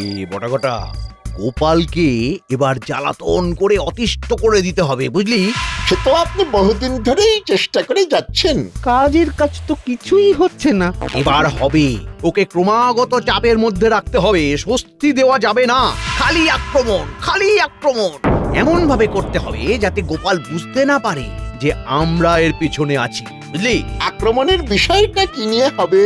এ বটাঘটা, গোপালকে এবার জ্বালাতন করে অতিষ্ঠ করে দিতে হবে, বুঝলি? সে তো আপনি বহুদিন ধরেই চেষ্টা করে যাচ্ছেন। কাজের কাজ তো কিছুই হচ্ছে না। এবার হবে। ওকে ক্রমাগত চাপের মধ্যে রাখতে হবে, স্বস্তি দেওয়া যাবে না। খালি আক্রমণ, খালি আক্রমণ। এমন ভাবে করতে হবে যাতে গোপাল বুঝতে না পারে যে আমরা এর পিছনে আছি, বুঝলি? আক্রমণের বিষয়টা কি নিয়ে হবে?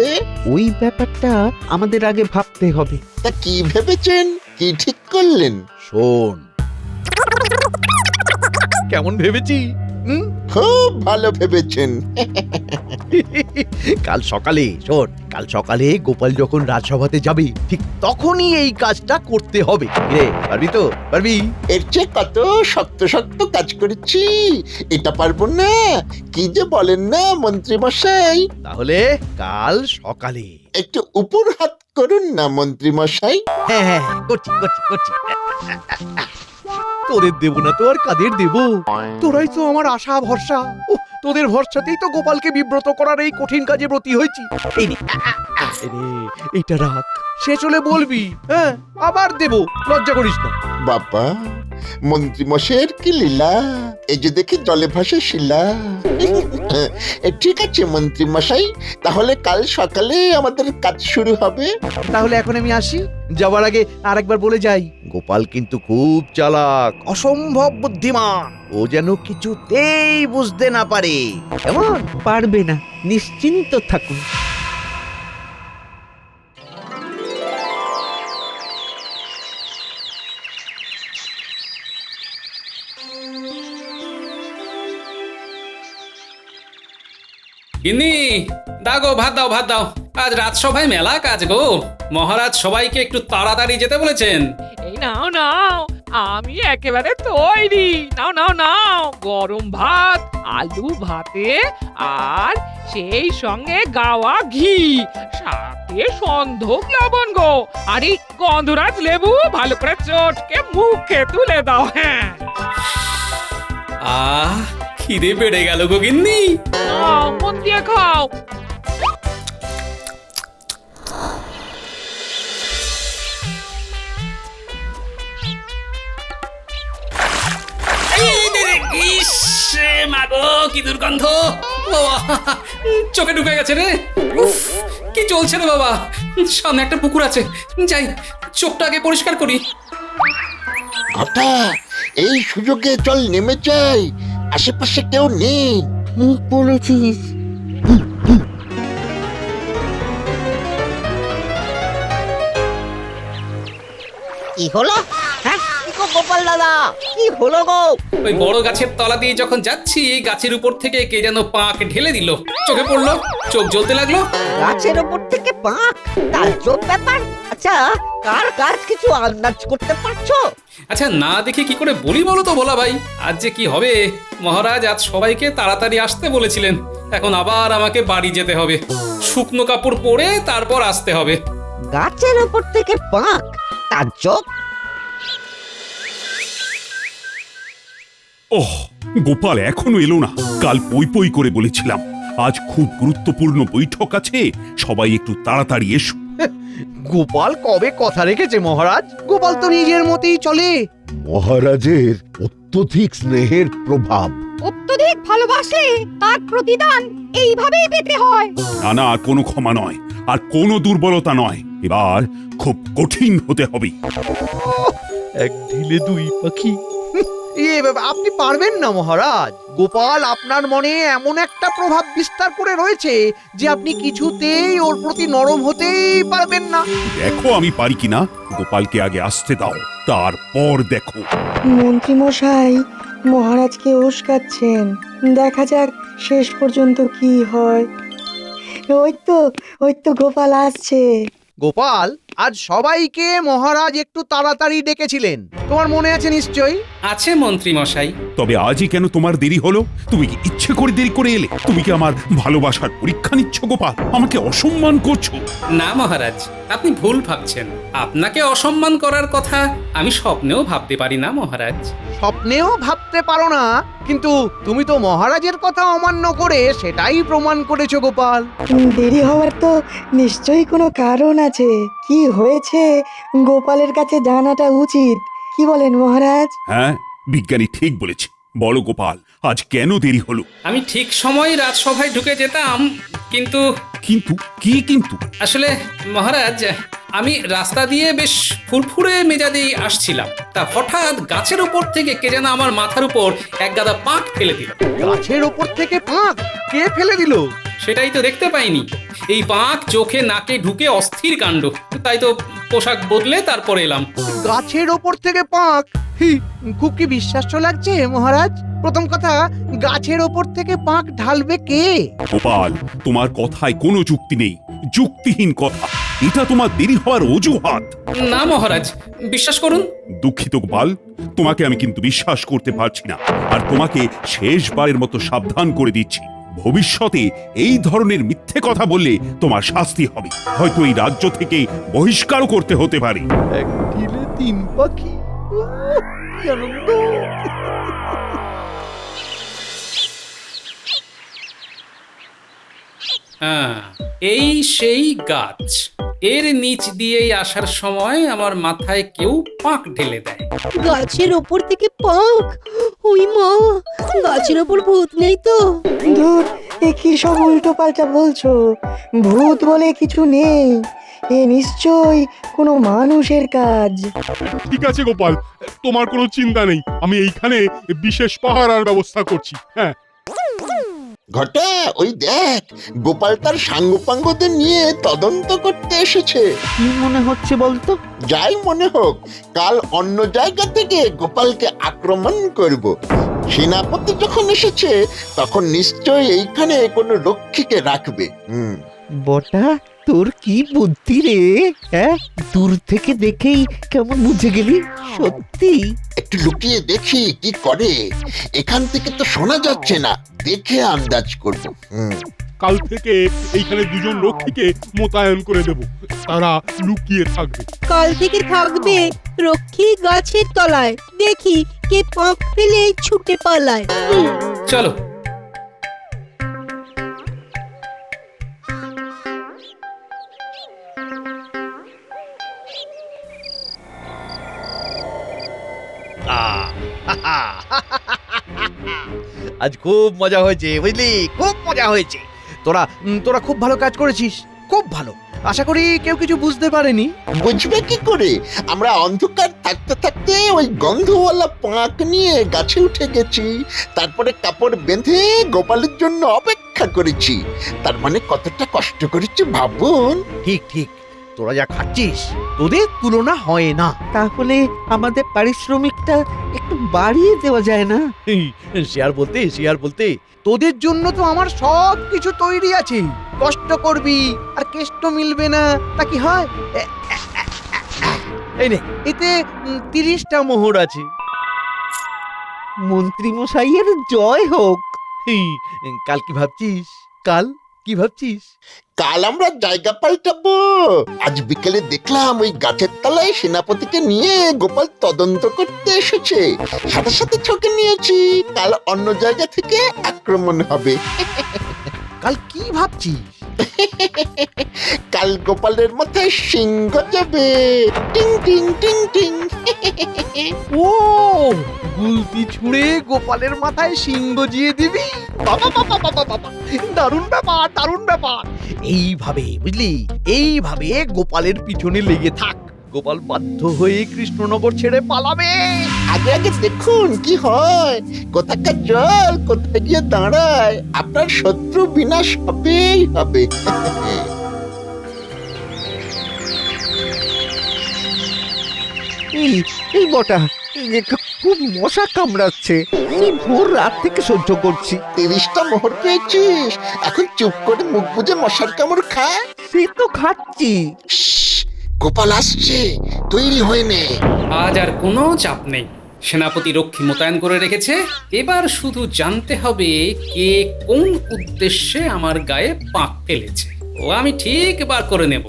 ওই ব্যাপারটা আমাদের আগে ভাবতে হবে। তা কি ভেবেছেন? কি ঠিক করলেন? শোন, কেমন ভেবেছি? খুব ভালো ভেবেছেন। কাল সকালে শোন, কাল সকালে গোপাল যখন রাজসভাতে যাবে ঠিক তখনই এই কাজটা করতে হবে। রে, পারবি তো? পারবি? এর চেয়ে কত শক্ত শক্ত কাজ করেছি, এটা পারবো না? কি যে বলেন না মন্ত্রী মশাই। তাহলে কাল সকালে। একটু উপর হাত করুন না মন্ত্রী মশাই। হ্যাঁ হ্যাঁ হ্যাঁ, করছি করছি করছি। তোদের দেব না তো আর কাদের দেব? তোরাই তো আমার আশা ভরসা। উফ, তোদের ভরসাতেই তো গোপালকে বিব্রত করার এই কঠিন কাজে ব্রতী হয়েছি। এই নে, এই নে, এইটা রাখ, শেষ হলে বলবি। হ্যাঁ, আবার দেব, লজ্জা করিস না। বাবা, মন্ত্রী মশাইয়ের কি লীলা! এই যে দেখি জলে ভাসে শিলা। ঠিক আছে মন্ত্রী মশাই, তাহলে কাল সকালে আমাদের কাজ শুরু হবে। তাহলে এখন আমি আসি। যাবার আগে আরেকবার বলে যাই, গোপাল কিন্তু খুব চালাক, অসম্ভব বুদ্ধিমান। ও যেন কিছুতেই বুঝতে না পারে, কেমন? পারবে না, নিশ্চিন্ত থাকুন। গিন্নি, দাও গো, ভাত দাও, ভাত দাও। আজ রাজসভায় মেলা কাজ গো। মহারাজ সবাইকে একটু তাড়াতাড়ি যেতে বলেছেন। এই নাও নাও, আমি একেবারে তৈরি। নাও নাও নাও, গরম ভাত, আলু ভাতে, আর সেই সঙ্গে গাওয়া ঘি, সাথে সন্ধক লবণ গো। আর এই গন্ধরাজ লেবু ভালো করে চটকে মুখে তুলে দাও। হ্যাঁ, খিদে বেড়ে গেল গো গিন্নি। খাও, মন দিয়ে খাও। ইস মাগো, কি দুর্গন্ধ! বাবা, চোখে ঢুকে গেছে রে। উফ, কি চলছে রে বাবা! সামনে একটা পুকুর আছে, যাই চোখটা আগে পরিষ্কার করি। ঘটা, এই সুযোগে চল নেমে যাই, আশেপাশে কেউ নেই। ঠিক বলেছিস। কি হলো? হ্যাঁ, কি গো গোপাল দাদা, কি হলো গো? ওই বড় গাছের তলা দিয়ে যখন যাচ্ছি, গাছের উপর থেকে কে যেন পাক ঢেলে দিল, চোখে পড়লো, চোখ জ্বলতে লাগলো। গাছের ওপর থেকে পাক, তার চোখ ব্যাপার। আচ্ছা, কার কাজ কিছু আন্দাজ করতে পারছো? আচ্ছা, না দেখে কি করে বলি বলো তো ভোলা ভাই? আজ যে কি হবে! মহারাজ আজ সবাইকে তাড়াতাড়ি আসতে বলেছিলেন। এখন আবার আমাকে বাড়ি যেতে হবে, শুকনো কাপড় পরে তারপর আসতে হবে। গাছের ওপর থেকে পাক, তার চোখ? ওহ, গোপাল এখনো এলো না। কাল পই পই করে বলেছিলাম আজ খুব গুরুত্বপূর্ণ বৈঠক আছে, সবাই একটু তাড়াতাড়ি এসো। গোপাল কবে কথা রেখেছে মহারাজ? গোপাল তো নিজের মতেই চলে। মহারাজের অত্যধিক স্নেহের প্রভাব। অত্যধিক ভালোবাসলে তার প্রতিদান এইভাবেই পেতে হয়। না না, আর কোনো ক্ষমা নয়, আর কোনো দুর্বলতা নয়। এবার খুব কঠিন হতে হবে। এক ঢিলে দুই পাখি। আপনি পারবেন না মহারাজ। গোপাল আপনার মনে এমন একটা প্রভাব বিস্তার করে রয়েছে যে আপনি কিছুতেই ওর প্রতি নরম হতেই পারবেন না। দেখো আমি পারি কিনা। গোপালকে আগে আসতে দাও, তারপর দেখো। মন্ত্রী মশাই মহারাজকে উস্কাচ্ছেন, দেখা যাক শেষ পর্যন্ত কি হয়। ওই তো গোপাল আসছে। গোপাল, আজ সবাইকে মহারাজ একটু তাড়াতাড়ি ডেকেছিলেন। তোমার মনে আছে নিশ্চয়ই? আছে মন্ত্রী মশাই। তবে আজই কেন তোমার দেরি হলো? তুমি কি ইচ্ছে করে দেরি করে এলে? তুমি কি আমার ভালোবাসার পরীক্ষা নিচ্ছ গোপাল? আমাকে অসম্মান করছো? না মহারাজ, আপনি ভুল ভাবছেন। আপনাকে অসম্মান করার কথা আমি স্বপ্নেও ভাবতে পারি না মহারাজ। স্বপ্নেও ভাবতে পারো না, কিন্তু তুমি তো মহারাজের কথা অমান্য করে সেটাই প্রমাণ করেছো গোপাল। দেরি হওয়ার তো নিশ্চয়ই কোনো কারণ আছে। কি হয়েছে গোপালের কাছে জানাটা উচিত। কি বলেন মহারাজ? হ্যাঁ, বিজ্ঞানী ঠিক বলেছে। বলো গোপাল, আজ কেন দেরি হলো? আমি ঠিক সময় রাজসভায় ঢুকে যেতাম, কিন্তু কিন্তু কি কিন্তু? আসলে মহারাজ, আমি রাস্তা দিয়ে বেশ ফুরফুরে মেজাজেই আসছিলাম, তা হঠাৎ গাছের উপর থেকে কে যেন আমার মাথার উপর এক গাদা পাক ফেলে দিল। গাছের ওপর থেকে পাঁক কে ফেলে দিল? সেটাই তো দেখতে পাইনি। এই পাক চোখে নাকে ঢুকে অস্থির কাণ্ড, তাই তো পোশাক বদলে তারপর এলাম। গাছের ওপর থেকে পাঁক? খুব কি বিশ্বাস্য লাগছে মহারাজ? প্রথম কথা, গাছের ওপর থেকে পাঁক ঢালবে কে? গোপাল, তোমার কথায় কোনো যুক্তি নেই, যুক্তিহীন কথা। এটা তোমার দেরি হওয়ার অজুহাত। না মহারাজ, বিশ্বাস করুন। দুঃখিত গোপাল, তোমাকে আমি কিন্তু বিশ্বাস করতে পারছি না। আর তোমাকে শেষবারের মতো সাবধান করে দিচ্ছি, ভবিষ্যতে এই ধরনের মিথ্যে কথা বললে তোমার শাস্তি হবে। হয়তো এই রাজ্য থেকে বহিষ্কারও করতে হতে পারে। এক ঢিলে তিন পাখি, কি আনন্দ! হ্যাঁ, এই সেই গাছ। এর নিচ দিয়েই আসার সময় আমার মাথায় কেউ পাক ঢেলে দেয়। গাছের ওপর থেকে পাক? ওই মা, গাছের ওপর ভূত নেই তো? ধুর, এ কি সব উল্টো পাল্টা বলছো? ভূত বলে কিছু নেই। এ নিশ্চয়ই কোনো মানুষের কাজ। ঠিক আছে গোপাল, তোমার কোনো চিন্তা নেই। আমি এইখানে বিশেষ পাহারার ব্যবস্থা করছি। হ্যাঁ, ঘটা, ওই দেখ, গোপাল তার সাঙ্গপাঙ্গদের নিয়ে তদন্ত করতে এসেছে। কি মনে হচ্ছে বলতো? যাই মনে হোক, কাল অন্য জায়গা থেকে গোপালকে আক্রমণ করব। সেনাপতি যখন এসেছে তখন নিশ্চয়ই এইখানে কোনো রক্ষীকে রাখবে। বটা, তোর কি বুদ্ধি রে? হ্যাঁ, দূর থেকে দেখেই কেমন বুঝে গেলি? সত্যি? একটু লুকিয়ে দেখি কি করে। এখান থেকে তো শোনা যাচ্ছে না, দেখে আন্দাজ করব। কাল থেকে এইখানে দুজন রক্ষীকে মোতায়েন করে দেব, তারা লুকিয়ে থাকবে। কাল থেকে থাকবে রক্ষী গাছের তলায়, দেখি কে পাক ফেলে ছুটে পালায়। চলো। আজ খুব মজা হয়েছে, বুঝলি? খুব মজা হয়েছে। তোরা খুব ভালো কাজ করেছিস, খুব ভালো। আশা করি কেউ কিছু বুঝতে পারেনি। বুঝবে কি করে? আমরা অন্ধকার থাকতে থাকতে ওই গন্ধওয়ালা পাঁক নিয়ে গাছে উঠে গেছি, তারপরে কাপড় বেঁধে গোপালের জন্য অপেক্ষা করেছি। তার মানে কতটা কষ্ট করেছি ভাবুন। ঠিক ঠিক, তোরা যা খাচ্ছিস তোদের তুলনা হয় না। তাহলে আমাদের পারিশ্রমিকটা একটু বাড়িয়ে দেওয়া যায় না? শেয়ার বলতে তোদের জন্য তো আমার সব কিছু তৈরি আছে। কষ্ট করবি আর কেষ্ট মিলবে না, তা কি হয়? এই নে, এতে 30টা মোহর আছে। মন্ত্রী মশাইয়ের জয় হোক। কাল কি ভাবছিস? কাল কি ভাবছিস? কাল আমরা জায়গা পাল্টাবো। আজ বিকেলে দেখলাম ওই গাছের তলায় সেনাপতিকে নিয়ে গোপাল তদন্ত করতে এসেছে। সাথে সাথে ছকে নিয়েছি কাল অন্য জায়গা থেকে আক্রমণ হবে। কাল কি ভাবছিস? কাল গোপালের মাথায় সিংহ যাবে। টিং টিং টিং টিং। ও, গুলতি ছুঁড়ে গোপালের মাথায় সিং গজিয়ে দিবি? বাবা বাবা বাবা বাবা, দারুণ ব্যাপার, দারুণ ব্যাপার। এইভাবে, বুঝলি, এইভাবে গোপালের পিছনে লেগে থাক। গোপাল বাধ্য হয়ে কৃষ্ণনগর ছেড়ে পালাবে। আগে আগে দেখুন কি হয়, কোথাকার জল কোথায় গিয়ে দাঁড়ায়। আপনার শত্রু বিনাশ হবেই হবে। এই বটা, খুব মশা কামড়াচ্ছে। এই ভোর রাত থেকে সহ্য করছি। 30টা মোহর পেয়েছিস, এখন চুপ করে মুখ বুজে মশার কামড় খা। সে তো খাচ্ছি। গোপাল আসছে, তৈরি হয়ে নে। আজ আর কোনো চাপ নেই, সেনাপতি রক্ষী মোতায়েন করে রেখেছে। এবার শুধু জানতে হবে কে কোন উদ্দেশ্যে আমার গায়ে পাক ফেলেছে। ও আমি ঠিক বার করে নেব।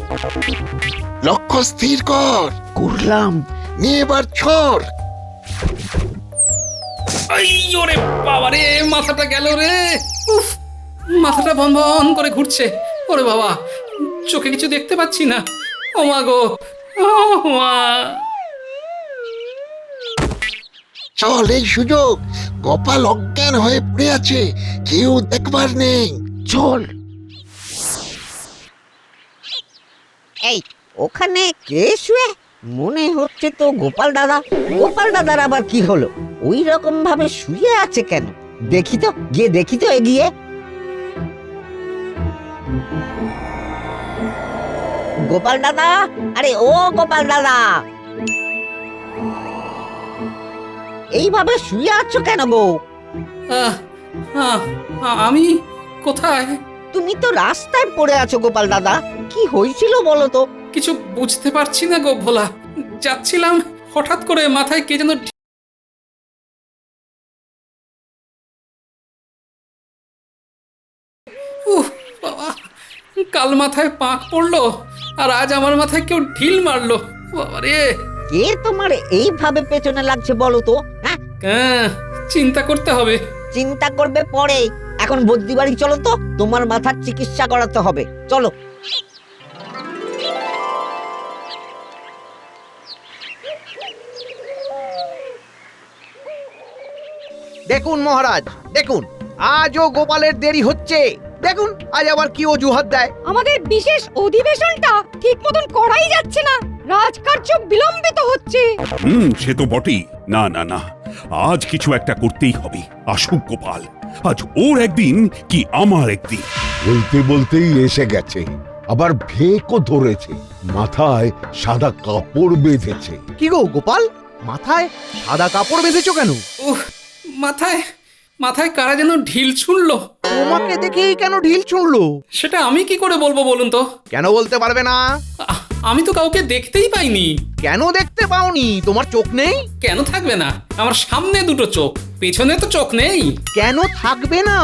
লক্ষ্য স্থির কর। করলাম। নিয়ে এবার ছড়। এই ওরে বাবারে, মাথাটা গেল রে। উফ, মাথাটা ভন ভন করে ঘুরছে। ওরে বাবা, চোখে কিছু দেখতে পাচ্ছি না। ও মা গো, ও মা। চল, এই সুযোগ। গোপাল অজ্ঞান হয়ে পড়ে আছে, কেউ দেখবার নেই। চল। এই ওখানে কে শুয়ে? মনে হচ্ছে তো গোপাল দাদা। গোপাল দাদার আবার কি হলো? ওই রকম ভাবে শুয়ে আছে কেন? দেখি তো, গিয়ে দেখি তো এগিয়ে। গোপাল দাদা, আরে ও গোপাল দাদা, এইভাবে শুয়ে আছো কেন গো? আহ, আহ, আমি কোথায়? তুমি তো রাস্তায় পড়ে আছো গোপাল দাদা। কি হয়েছিল বলো তো? কিছু বুঝতে পারছি না গো ভোলা। যাচ্ছিলাম, হঠাৎ করে মাথায় কে যেন উহ বাবা, কাল মাথায় পাক পড়লো, আর আজ আমার মাথায় কেউ ঢিল মারলো। বাবারে, কে তোমার এইভাবে পেছনে লাগছে বলো তো? হ্যাঁ, চিন্তা করতে হবে। চিন্তা করবে পরে। এখন বদ্যি বাড়ি চলো তো, তোমার মাথার চিকিৎসা করাতে হবে। চলো। দেখুন মহারাজ, দেখুন আজও গোপালের দেরি হচ্ছে। দেখুন আজ আবার কি অজুহাত দেয়। আমাদের বিশেষ অধিবেশনটা ঠিক মতন করাই যাচ্ছে না, রাজকার্য বিলম্বিত হচ্ছে। সে তো বটেই। না না না, আজ কিছু একটা করতেই হবে। আসুক গোপাল, আজ ওর একদিন কি আমার একদিন। বলতে বলতেই এসে গেছে, আবার ভেকও ধরেছে, মাথায় সাদা কাপড় বেঁধেছে। কি গো গোপাল, মাথায় সাদা কাপড় বেঁধেছো কেন? উহ, মাথায় মাথায় কারা যেন ঢিল ছুঁড়লো। তোমাকে দেখেই কেন ঢিল ছুঁড়লো? সেটা আমি কি করে বলবো বলুন তো? কেন বলতে পারবে না? আমি তো কাউকে দেখতেই পাইনি। কেন দেখতে পাওনি? তোমার চোখ নেই? কেন থাকবে না? আমার সামনে দুটো চোখ, পেছনে তো চোখ নেই। কেন থাকবে না?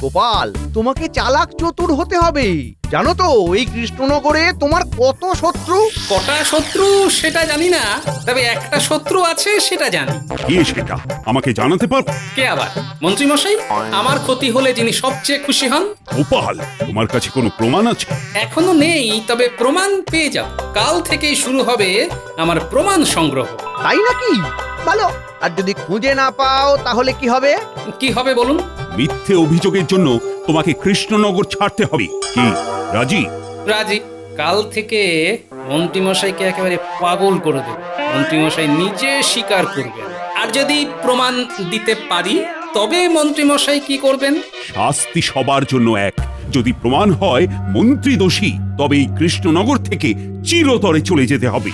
গোপাল, তোমাকে চালাক চতুর হতে হবে। জানো তো এই কৃষ্ণনগরে তোমার কত শত্রু? কটা শত্রু সেটা জানি না, তবে একটা শত্রু আছে সেটা জানি। কে সেটা আমাকে জানাতে পার? কে আবার? মন্ত্রী মশাই। আমার ক্ষতি হলে যিনি সবচেয়ে খুশি হন। গোপাল, তোমার কাছে কোনো প্রমাণ আছে? এখনো নেই, তবে প্রমাণ পেয়ে যাব। কাল থেকেই শুরু হবে আমার প্রমাণ সংগ্রহ। তাই নাকি? ভালো। আর যদি খুঁজে না পাও তাহলে কি হবে? কি হবে বলুন? মিথ্যে অভিযোগের জন্য তোমাকে কৃষ্ণনগর ছাড়তে হবে। কি রাজি? রাজি। কাল থেকে মন্ত্রীমশাইকে একেবারে পাগল করে দেব। মন্ত্রীমশাই নিজে স্বীকার করবেন। আর যদি প্রমাণ দিতে পারি তবে মন্ত্রীমশাই কি করবেন? শাস্তি সবার জন্য এক। যদি প্রমাণ হয় মন্ত্রী দোষী, তবে এই কৃষ্ণনগর থেকে চিরতরে চলে যেতে হবে।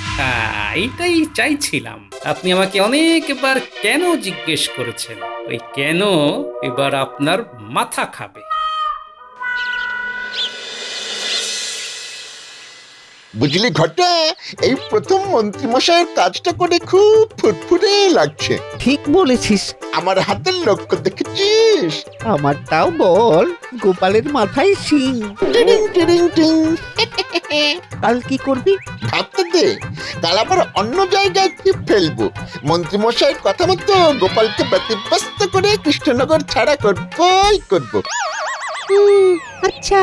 এইটাই চাইছিলাম। আপনি আমাকে অনেকবার কেন জিজ্ঞেস করেছেন। ওই কেন এবার আপনার মাথা খাবে। বুঝলি ঘটা, এই প্রথম মন্ত্রী মশাইয়ের কাজটা করে খুব ফুটফুটে লাগছে। ঠিক বলেছিস। আমার হাতের লক্ষ্য দেখেছিস? আমারটাও বল। গোপালের মাথায় শিং। টিডিং টিডিং টিং। কাল কি করবি? ভাবতে দে, কাল আবার অন্য জায়গায় কি ফেলবো। মন্ত্রী মশাইয়ের কথা মতো গোপালকে ব্যতিব্যস্ত করে কৃষ্ণনগর ছাড়া করবই করব। আচ্ছা,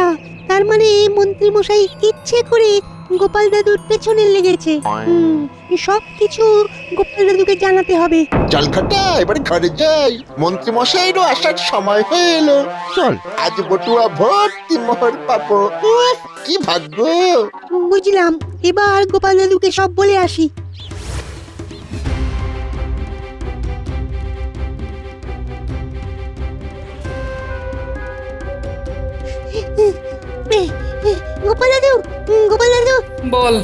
তার মানে মন্ত্রী মশাই ইচ্ছে করে গোপাল দাদুর পেছনে লেগেছে। সব কিছু গোপাল দাদুকে জানাতে হবে। চল ঘটা, এবার ঘরে যাই। মন্ত্রী মশাইয়েরও আসার সময় হয়ে এলো। চল। আজ বটুয়া ভর্তি মোহর পাবো। উফ, কি ভাগ্য। বুঝলাম, এবার গোপাল দাদুকে সব বলে আসি। গোপাল দাদু, গোপাল দাদু, বল।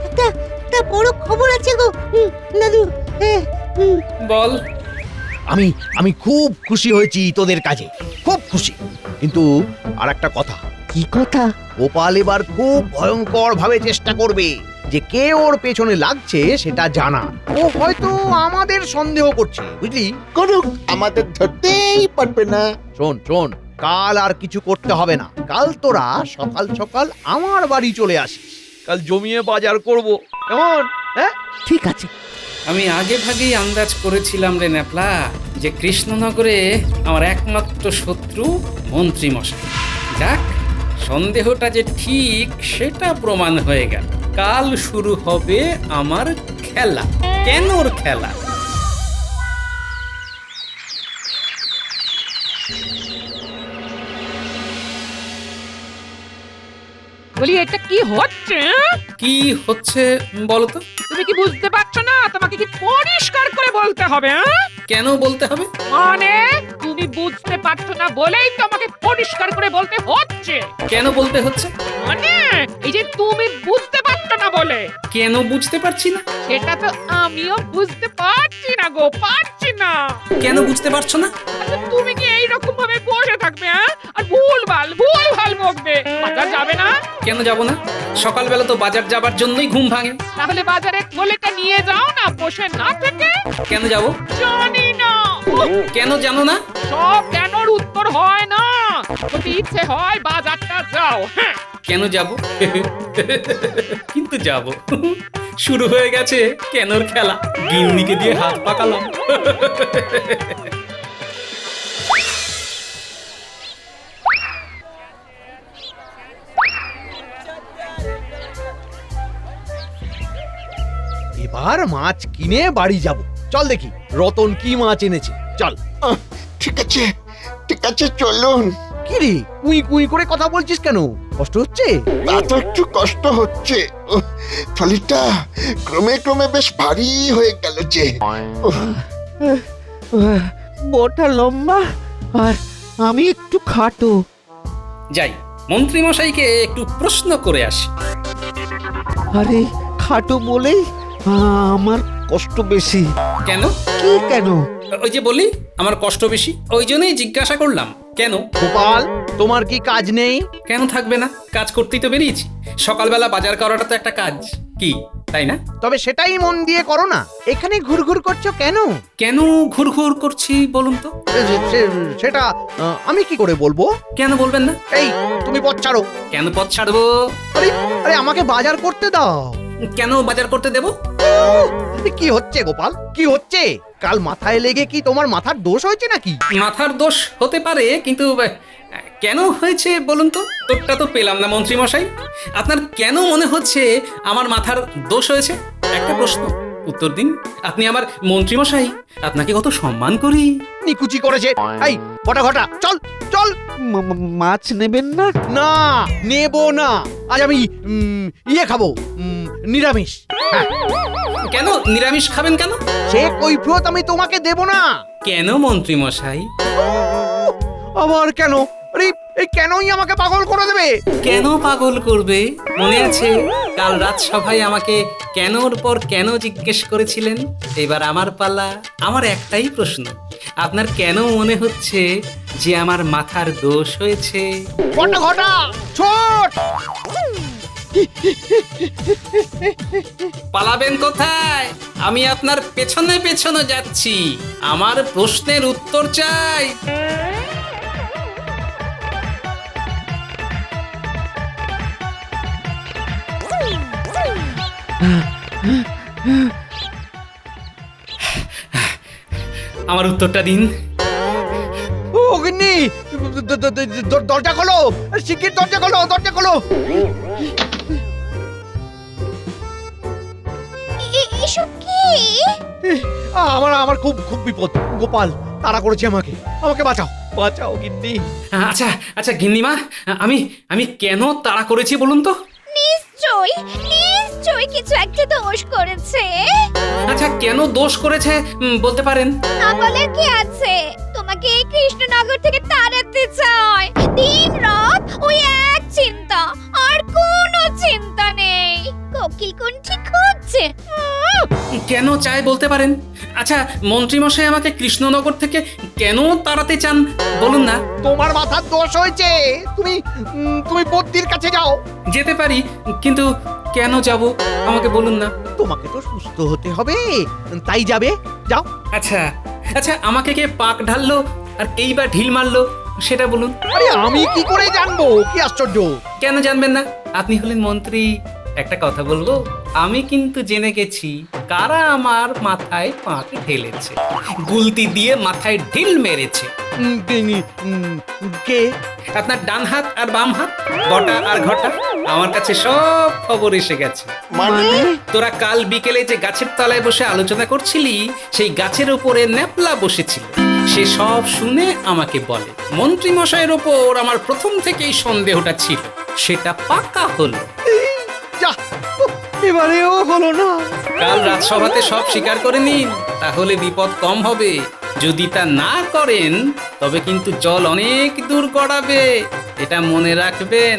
একটা একটা বড় খবর আছে গো দাদু। বল। আমি খুব খুশি হয়েছি তোদের কাজে, খুব খুশি। কিন্তু আর একটা কথা, কি কথা? গোপাল এবার খুব ভয়ঙ্কর ভাবে চেষ্টা করবে যে কে ওর পেছনে লাগছে সেটা জানা। ও হয়তো আমাদের সন্দেহ করছে, বুঝলি? করুক, আমাদের ধরতেই পারবে না। শোন শোন, কাল আর কিছু করতে হবে না। কাল তোরা সকাল সকাল আমার বাড়ি চলে আসিস। কাল জমিয়ে বাজার করব, কেমন? হ্যাঁ, ঠিক আছে। আমি আগে ভাগেই আন্দাজ করেছিলাম রে ন্যাপলা যে কৃষ্ণনগরে আমার একমাত্র শত্রু মন্ত্রী মশাই। যাক, সন্দেহটা যে ঠিক সেটা প্রমাণ হয়ে গেল। কাল শুরু হবে আমার খেলা, কেনর খেলা। বলি এটা কি হচ্ছে? কি হচ্ছে বলতো? তুমি কি বুঝতে পারছো না? তোমাকে কি পরিষ্কার করে বলতে হবে? কেন বলতে হবে? মানে তুমি বুঝতে পারছো না বলেই তোমাকে পরিষ্কার করে বলতে হচ্ছে। কেন বলতে হচ্ছে? মানে এই যে তুমি বুঝতে পারছো না বলে। কেন বুঝতে পারছি না? সেটা তো আমিও বুঝতে পারছি না গো, পারছি না। কেন বুঝতে পারছো না? আচ্ছা, তুমি কি এইরকম ভাবে বসে থাকবে আর ভুলভাল বকবে? বাজার যাবে না? কেন যাব না? সকালবেলা তো বাজার যাবার জন্যই ঘুম ভাঙে। তাহলে বাজারে থলেটা নিয়ে যাও না, বসে না থেকে। কেন যাব? জানি না। কেন জানো না? সব কেনর উত্তর হয় না। যদি ইচ্ছে হয় বাজারটা যাও। হ্যাঁ, কেন যাব? কিন্তু যাব। শুরু হয়ে গেছে কেনর খেলা। গিন্নিকে দিয়ে হাত পাকালাম। এবার মাছ কিনে বাড়ি যাব। চল দেখি রতন কি মাছ এনেছে। চল। ঠিক আছে, ঠিক আছে, চলুন। কি রে, কুই কুই করে কথা বলছিস কেন? কষ্ট হচ্ছে? তা তো একটু কষ্ট হচ্ছে। থলিটা ক্রমে ক্রমে বেশ ভারী হয়ে গেল যে। বড়টা লম্বা আর আমি একটু খাটো। যাই, মন্ত্রী মশাইকে একটু প্রশ্ন করে আসি। আরে খাটো বলেই আমার কষ্ট বেশি। কেন? কি কেন? ওই যে বলি আমার কষ্ট বেশি, ওই জন্যই জিজ্ঞাসা করলাম। কেন? গোপাল, তোমার কি কাজ নেই? কেন থাকবে না? কাজ করতেই তো বেরিয়েছি। সকালবেলা বাজার করাটা তো একটা কাজ, কি তাই না? তবে সেটাই মন দিয়ে করো না। এখানে ঘুরঘুর করছো কেন? কেন ঘুরঘুর করছি বলুন তো? সেটা আমি কি করে বলবো? কেন বলবেন না? এই, তুমি পথ ছাড়ো। কেন পথ ছাড়বো? আরে আরে, আমাকে বাজার করতে দাও। কেন বাজার করতে দেব? কি হচ্ছে গোপাল, কি হচ্ছে? কাল মাথায় লেগে কি তোমার মাথার দোষ হয়েছে নাকি? মাথার দোষ হতে পারে, কিন্তু কেন হয়েছে বলুন তো? তোরটা তো পেলাম না মন্ত্রী মশাই। আপনার কেন মনে হচ্ছে আমার মাথার দোষ হয়েছে? একটা প্রশ্ন, উত্তর দিন। আপনি আমার মন্ত্রী মশাই, আপনাকে কত সম্মান করি। নিকুচি করেছে। এই বটা ঘটা, চল চল। মাছ নেবেন না? না, নেব না। আজ আমি ইয়ে খাবো, নিরামিষ। হ্যাঁ। কেন নিরামিষ খাবেন কেন? সে কৈফিয়ত আমি তোমাকে দেব না। কেন মন্ত্রী মশাই? আবার কেন? আরে এই কেনই আমাকে পাগল করে দেবে? কেন পাগল করবে? মনে আছে কাল রাজসভায় আমাকে কেনর পর কেন জিজ্ঞেস করেছিলেন? এবার আমার পালা। আমার একটাই প্রশ্ন, আপনার কেন মনে হচ্ছে যে আমার মাথার দোষ হয়েছে? বটা ঘটা, ছোট। পালাবেন কোথায়? আমি আপনার পেছনে পেছনে যাচ্ছি। আমার প্রশ্নের উত্তর চাই। আমার উত্তরটা দিন। ও গিন্নি, দরজা খোলো, শিগগির দরজা খোলো, দরজা খোলো। এসব কি? আমার আমার খুব খুব বিপদ। গোপাল তাড়া করেছে আমাকে, আমাকে বাঁচাও, বাঁচাও গিন্নি। আচ্ছা আচ্ছা গিন্নিমা, আমি কেন তাড়া করেছি বলুন তো? নিশ্চয়ই নিশ্চয়ই কিছু একটা দোষ করেছে। আচ্ছা কেন দোষ করেছে বলতে পারেন? না বলার কি আছে? তোমাকে এই কৃষ্ণনগর থেকে তাড়াতে চায়। দিন রাত ওই এক চিন্তা, আর কোনো চিন্তা নেই। কোকিল কোন ঠিক হচ্ছে। কেন চায় বলতে পারেন? আচ্ছা মন্ত্রীমশাই আমাকে কৃষ্ণনগর থেকে কেন তাড়াতে চান বলুন না। তোমার মাথার দোষ হয়েছে। তুমি বদ্যির কাছে যাও। যেতে পারি, কিন্তু কেন যাব আমাকে বলুন না। তোমাকে তো সুস্থ হতে হবে, তাই যাবে। যাও। আচ্ছা আচ্ছা, আমাকে কে পাক ঢাললো আর এইবার ঢিল মারলো সেটা বলুন। আরে আমি কি করে জানবো? কি আশ্চর্য! কেন জানবেন না? আপনি হলেন মন্ত্রী। একটা কথা বলবো, আমি কিন্তু জেনে গেছি কারা আমার মাথায় পাক ঢেলেছে, গুলতি দিয়ে মাথায় ঢিল মেরেছে। কে? আপনার ডান হাত আর বাম হাত, গটা আর ঘটা। আমার কাছে সব খবর এসে গেছে। মানে তোরা কাল বিকেলে যে গাছের তলায় বসে আলোচনা করছিলি, সেই গাছের উপরে ন্যাপলা বসেছিল। সে সব শুনে আমাকে বলে মন্ত্রী মশাইয়ের ওপর আমার প্রথম থেকেই সন্দেহটা ছিল, সেটা পাকা হলো। যা, এবারেও হলো না। কাল রাজসভাতে সব স্বীকার করে নিন, তাহলে বিপদ কম হবে। যদি তা না করেন তবে কিন্তু জল অনেক দূর গড়াবে, এটা মনে রাখবেন।